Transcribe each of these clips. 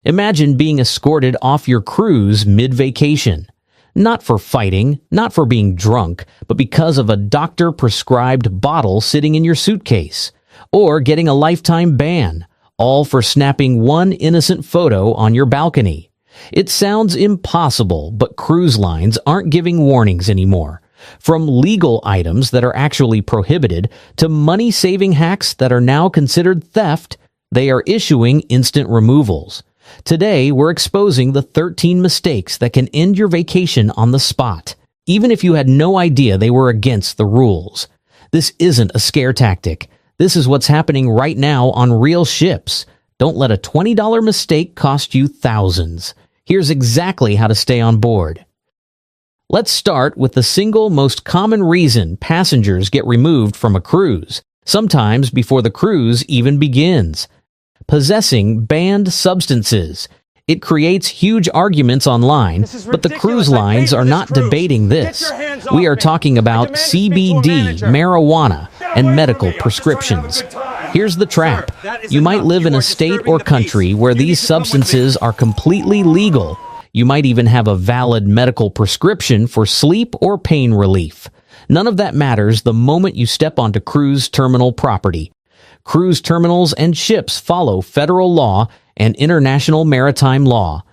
Imagine being escorted off your cruise mid-vacation. Not for fighting, not for being drunk, but because of a doctor-prescribed bottle sitting in your suitcase. Or getting a lifetime ban, all for snapping one innocent photo on your balcony. It sounds impossible, but cruise lines aren't giving warnings anymore. From legal items that are actually prohibited to money-saving hacks that are now considered theft, they are issuing instant removals. Today, we're exposing the 13 mistakes that can end your vacation on the spot, even if you had no idea they were against the rules. This isn't a scare tactic. This is what's happening right now on real ships. Don't let a $20 mistake cost you thousands. Here's exactly how to stay on board. Let's start with the single most common reason passengers get removed from a cruise, sometimes before the cruise even begins. Possessing banned substances. It creates huge arguments online, but the cruise lines are not debating this. We are talking about CBD, marijuana, and medical prescriptions. Here's the trap. You might live in a state or country where these substances are completely legal. You might even have a valid medical prescription for sleep or pain relief. None of that matters the moment you step onto cruise terminal property. Cruise terminals and ships follow federal law and international maritime law.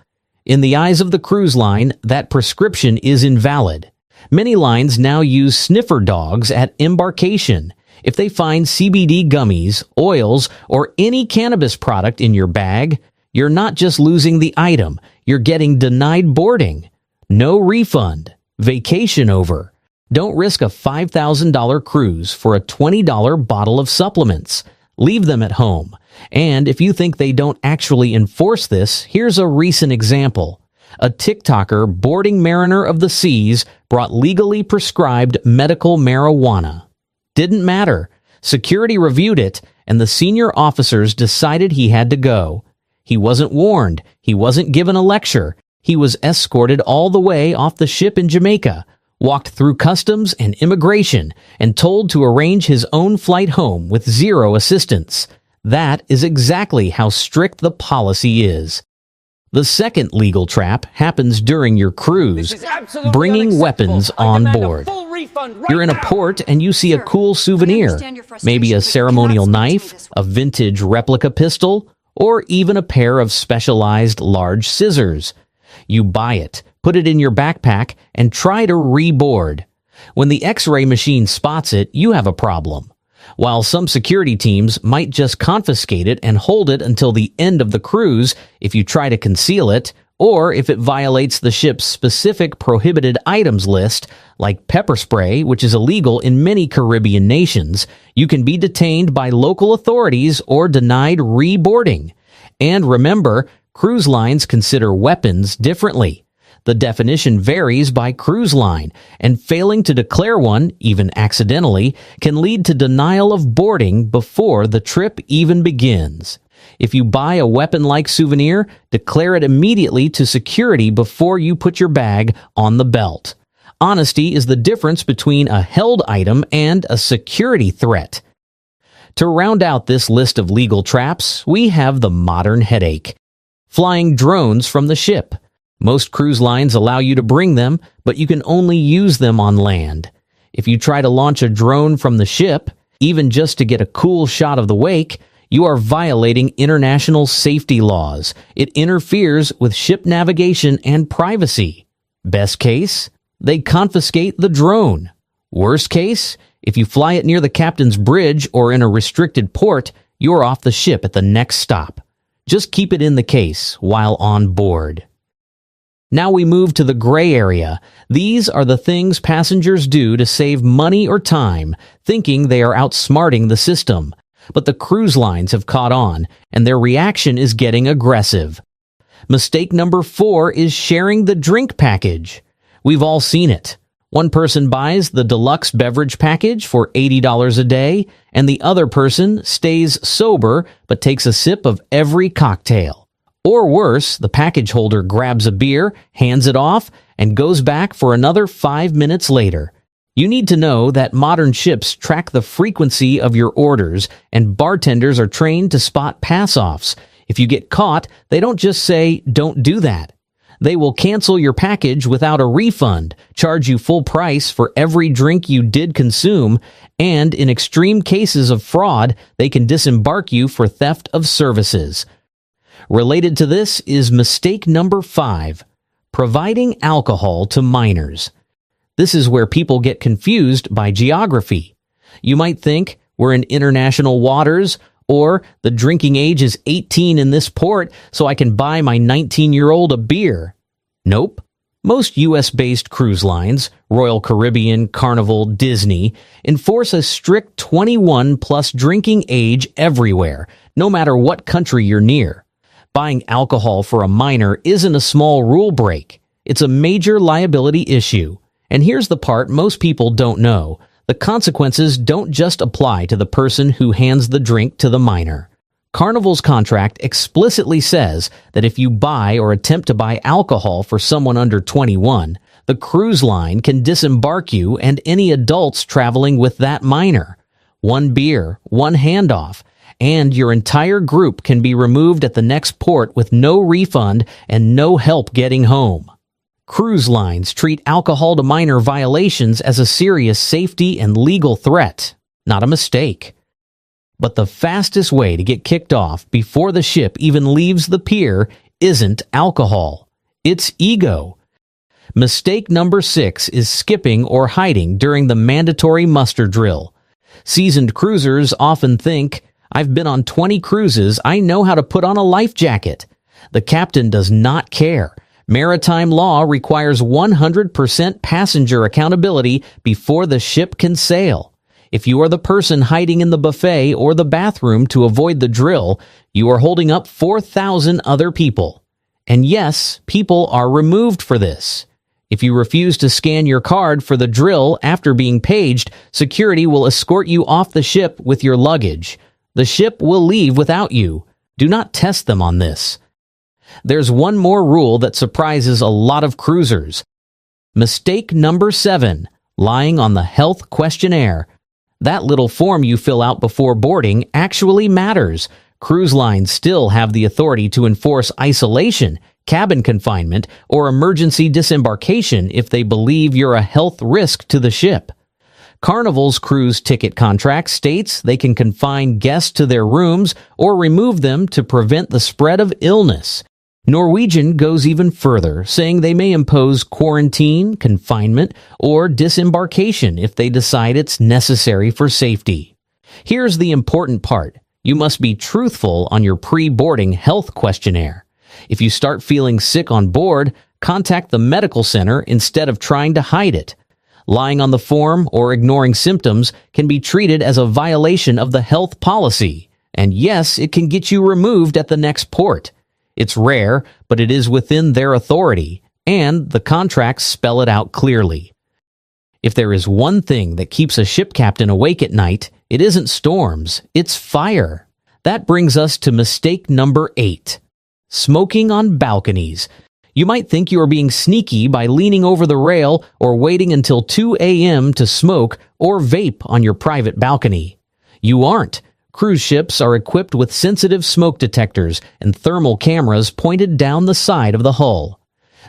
In the eyes of the cruise line, that prescription is invalid. Many lines now use sniffer dogs at embarkation. If they find CBD gummies, oils, or any cannabis product in your bag, you're not just losing the item, you're getting denied boarding. No refund. Vacation over. Don't risk a $5,000 cruise for a $20 bottle of supplements. Leave them at home. And if you think they don't actually enforce this, here's a recent example. A TikToker boarding mariner of the seas brought legally prescribed medical marijuana. Didn't matter. Security reviewed it, and the senior officers decided he had to go. He wasn't warned. He wasn't given a lecture. He was escorted all the way off the ship in Jamaica, walked through customs and immigration, and told to arrange his own flight home with zero assistance. That is exactly how strict the policy is. The second legal trap happens during your cruise, bringing weapons on board. You're in a port and you see a cool souvenir, maybe a ceremonial knife, a vintage replica pistol, or even a pair of specialized large scissors. You buy it, put it in your backpack, and try to reboard. When the X-ray machine spots it, you have a problem. While some security teams might just confiscate it and hold it until the end of the cruise if you try to conceal it, or if it violates the ship's specific prohibited items list, like pepper spray, which is illegal in many Caribbean nations, you can be detained by local authorities or denied reboarding. And remember, cruise lines consider weapons differently. The definition varies by cruise line, and failing to declare one, even accidentally, can lead to denial of boarding before the trip even begins. If you buy a weapon-like souvenir, declare it immediately to security before you put your bag on the belt. Honesty is the difference between a held item and a security threat. To round out this list of legal traps, we have the modern headache. Flying drones from the ship. Most cruise lines allow you to bring them, but you can only use them on land. If you try to launch a drone from the ship, even just to get a cool shot of the wake, you are violating international safety laws. It interferes with ship navigation and privacy. Best case, they confiscate the drone. Worst case, if you fly it near the captain's bridge or in a restricted port, you're off the ship at the next stop. Just keep it in the case while on board. Now we move to the gray area. These are the things passengers do to save money or time, thinking they are outsmarting the system. But the cruise lines have caught on, and their reaction is getting aggressive. Mistake number 4 is sharing the drink package. We've all seen it. One person buys the deluxe beverage package for $80 a day, and the other person stays sober but takes a sip of every cocktail. Or worse, the package holder grabs a beer, hands it off, and goes back for another 5 minutes later. You need to know that modern ships track the frequency of your orders, and bartenders are trained to spot pass-offs. If you get caught, they don't just say, "Don't do that." They will cancel your package without a refund, charge you full price for every drink you did consume, and in extreme cases of fraud, they can disembark you for theft of services. Related to this is mistake number 5, providing alcohol to minors. This is where people get confused by geography. You might think, we're in international waters, or the drinking age is 18 in this port, so I can buy my 19-year-old a beer. Nope. Most U.S.-based cruise lines, Royal Caribbean, Carnival, Disney, enforce a strict 21-plus drinking age everywhere, no matter what country you're near. Buying alcohol for a minor isn't a small rule break. It's a major liability issue. And here's the part most people don't know. The consequences don't just apply to the person who hands the drink to the minor. Carnival's contract explicitly says that if you buy or attempt to buy alcohol for someone under 21, the cruise line can disembark you and any adults traveling with that minor. One beer, one handoff, and your entire group can be removed at the next port with no refund and no help getting home. Cruise lines treat alcohol to minor violations as a serious safety and legal threat, not a mistake. But the fastest way to get kicked off before the ship even leaves the pier isn't alcohol. It's ego. Mistake number 6 is skipping or hiding during the mandatory muster drill. Seasoned cruisers often think, "I've been on 20 cruises, I know how to put on a life jacket." The captain does not care. Maritime law requires 100% passenger accountability before the ship can sail. If you are the person hiding in the buffet or the bathroom to avoid the drill, you are holding up 4,000 other people. And yes, people are removed for this. If you refuse to scan your card for the drill after being paged, security will escort you off the ship with your luggage. The ship will leave without you. Do not test them on this. There's one more rule that surprises a lot of cruisers. Mistake number 7, lying on the health questionnaire. That little form you fill out before boarding actually matters. Cruise lines still have the authority to enforce isolation, cabin confinement, or emergency disembarkation if they believe you're a health risk to the ship. Carnival's cruise ticket contract states they can confine guests to their rooms or remove them to prevent the spread of illness. Norwegian goes even further, saying they may impose quarantine, confinement, or disembarkation if they decide it's necessary for safety. Here's the important part. You must be truthful on your pre-boarding health questionnaire. If you start feeling sick on board, contact the medical center instead of trying to hide it. Lying on the form or ignoring symptoms can be treated as a violation of the health policy. And yes, it can get you removed at the next port. It's rare, but it is within their authority, and the contracts spell it out clearly. If there is one thing that keeps a ship captain awake at night, it isn't storms, it's fire. That brings us to mistake number 8, smoking on balconies. You might think you are being sneaky by leaning over the rail or waiting until 2 a.m. to smoke or vape on your private balcony. You aren't. Cruise ships are equipped with sensitive smoke detectors and thermal cameras pointed down the side of the hull.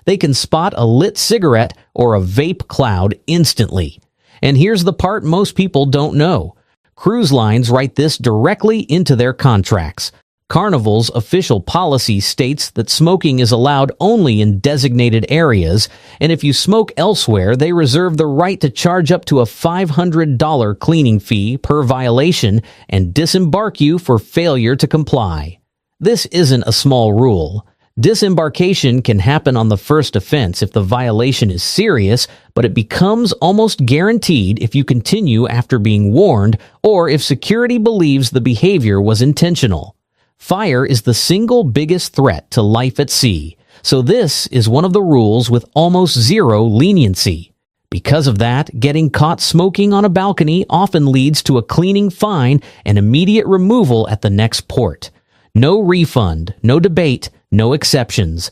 They can spot a lit cigarette or a vape cloud instantly. And here's the part most people don't know. Cruise lines write this directly into their contracts. Carnival's official policy states that smoking is allowed only in designated areas, and if you smoke elsewhere, they reserve the right to charge up to a $500 cleaning fee per violation and disembark you for failure to comply. This isn't a small rule. Disembarkation can happen on the first offense if the violation is serious, but it becomes almost guaranteed if you continue after being warned or if security believes the behavior was intentional. Fire is the single biggest threat to life at sea, so this is one of the rules with almost zero leniency. Because of that, getting caught smoking on a balcony often leads to a cleaning fine and immediate removal at the next port. No refund, no debate, no exceptions.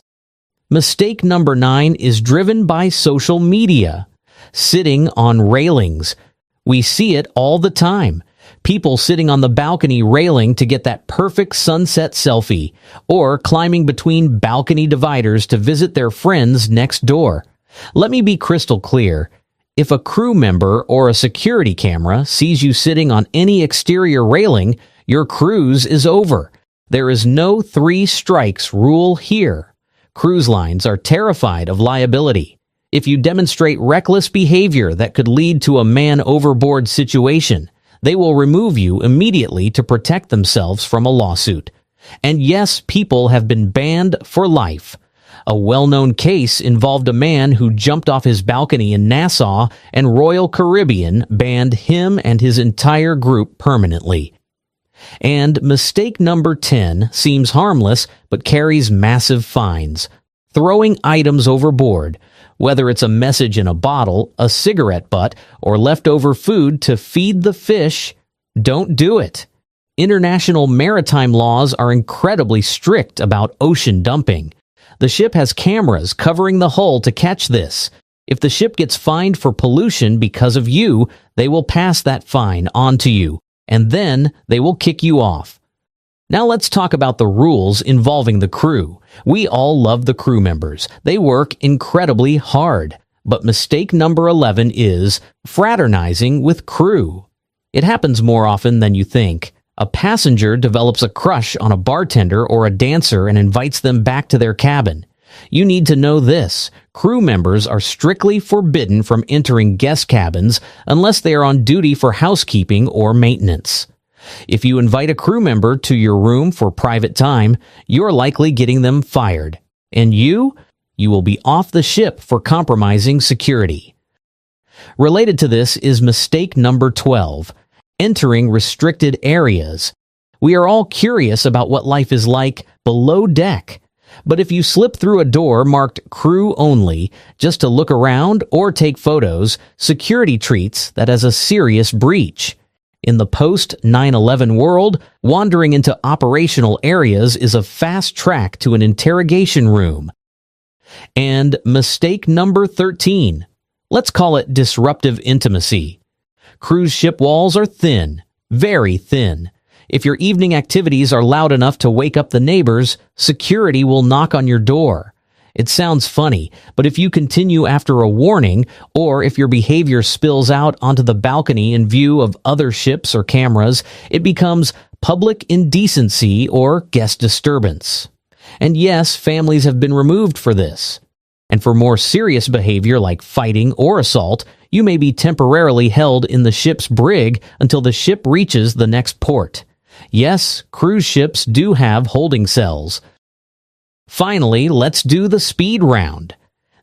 Mistake number 9 is driven by social media. Sitting on railings. We see it all the time. People sitting on the balcony railing to get that perfect sunset selfie, or climbing between balcony dividers to visit their friends next door. Let me be crystal clear. If a crew member or a security camera sees you sitting on any exterior railing, your cruise is over. There is no 3 strikes rule here. Cruise lines are terrified of liability. If you demonstrate reckless behavior that could lead to a man overboard situation, they will remove you immediately to protect themselves from a lawsuit. And yes, people have been banned for life. A well-known case involved a man who jumped off his balcony in Nassau, and Royal Caribbean banned him and his entire group permanently. And mistake number 10 seems harmless but carries massive fines. Throwing items overboard. Whether it's a message in a bottle, a cigarette butt, or leftover food to feed the fish, don't do it. International maritime laws are incredibly strict about ocean dumping. The ship has cameras covering the hull to catch this. If the ship gets fined for pollution because of you, they will pass that fine on to you, and then they will kick you off. Now let's talk about the rules involving the crew. We all love the crew members. They work incredibly hard. But mistake number 11 is fraternizing with crew. It happens more often than you think. A passenger develops a crush on a bartender or a dancer and invites them back to their cabin. You need to know this. Crew members are strictly forbidden from entering guest cabins unless they are on duty for housekeeping or maintenance. If you invite a crew member to your room for private time, you're likely getting them fired. And you will be off the ship for compromising security. Related to this is mistake number 12, entering restricted areas. We are all curious about what life is like below deck. But if you slip through a door marked crew only just to look around or take photos, security treats that as a serious breach. In the post-9/11 world, wandering into operational areas is a fast track to an interrogation room. And mistake number 13. Let's call it disruptive intimacy. Cruise ship walls are thin, very thin. If your evening activities are loud enough to wake up the neighbors, security will knock on your door. It sounds funny, but if you continue after a warning, or if your behavior spills out onto the balcony in view of other ships or cameras, it becomes public indecency or guest disturbance. And yes, families have been removed for this. And for more serious behavior like fighting or assault, you may be temporarily held in the ship's brig until the ship reaches the next port. Yes, cruise ships do have holding cells. Finally, let's do the speed round.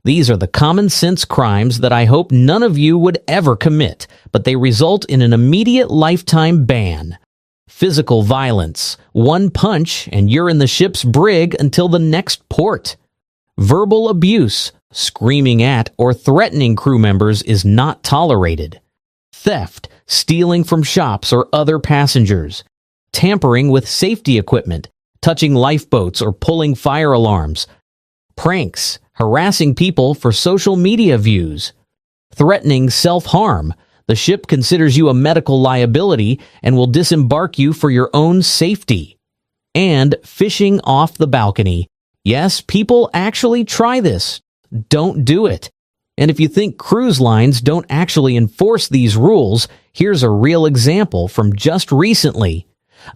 These are the common sense crimes that I hope none of you would ever commit, but they result in an immediate lifetime ban. Physical violence. 1 punch and you're in the ship's brig until the next port. Verbal abuse. Screaming at or threatening crew members is not tolerated. Theft. Stealing from shops or other passengers. Tampering with safety equipment. Touching lifeboats or pulling fire alarms. Pranks. Harassing people for social media views. Threatening self-harm. The ship considers you a medical liability and will disembark you for your own safety. And fishing off the balcony. Yes, people actually try this. Don't do it. And if you think cruise lines don't actually enforce these rules, here's a real example from just recently.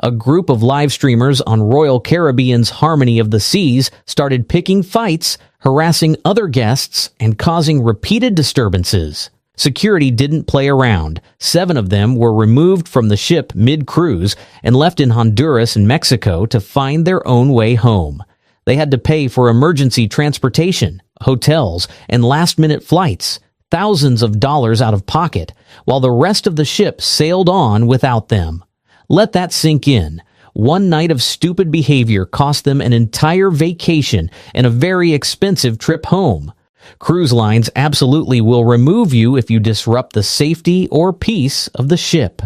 A group of live streamers on Royal Caribbean's Harmony of the Seas started picking fights, harassing other guests, and causing repeated disturbances. Security didn't play around. 7 of them were removed from the ship mid-cruise and left in Honduras and Mexico to find their own way home. They had to pay for emergency transportation, hotels, and last-minute flights, thousands of dollars out of pocket, while the rest of the ship sailed on without them. Let that sink in. 1 night of stupid behavior cost them an entire vacation and a very expensive trip home. Cruise lines absolutely will remove you if you disrupt the safety or peace of the ship.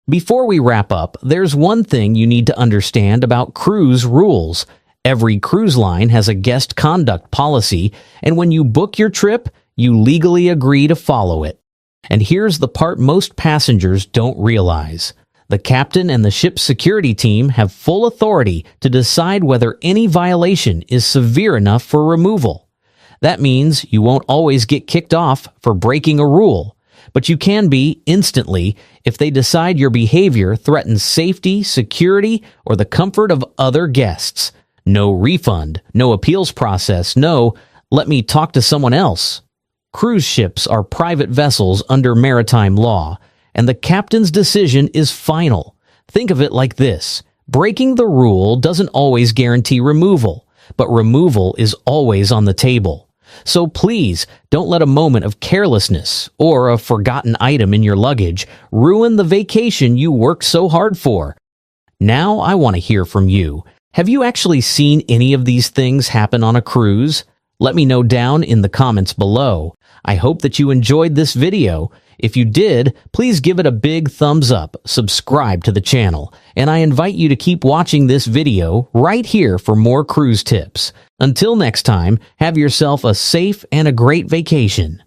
Before we wrap up, there's one thing you need to understand about cruise rules. Every cruise line has a guest conduct policy, and when you book your trip, you legally agree to follow it. And here's the part most passengers don't realize. The captain and the ship's security team have full authority to decide whether any violation is severe enough for removal. That means you won't always get kicked off for breaking a rule, but you can be instantly if they decide your behavior threatens safety, security, or the comfort of other guests. No refund, no appeals process, no, let me talk to someone else. Cruise ships are private vessels under maritime law, and the captain's decision is final. Think of it like this. Breaking the rule doesn't always guarantee removal, but removal is always on the table. So please, don't let a moment of carelessness or a forgotten item in your luggage ruin the vacation you worked so hard for. Now I want to hear from you. Have you actually seen any of these things happen on a cruise? Let me know down in the comments below. I hope that you enjoyed this video. If you did, please give it a big thumbs up, subscribe to the channel, and I invite you to keep watching this video right here for more cruise tips. Until next time, have yourself a safe and a great vacation.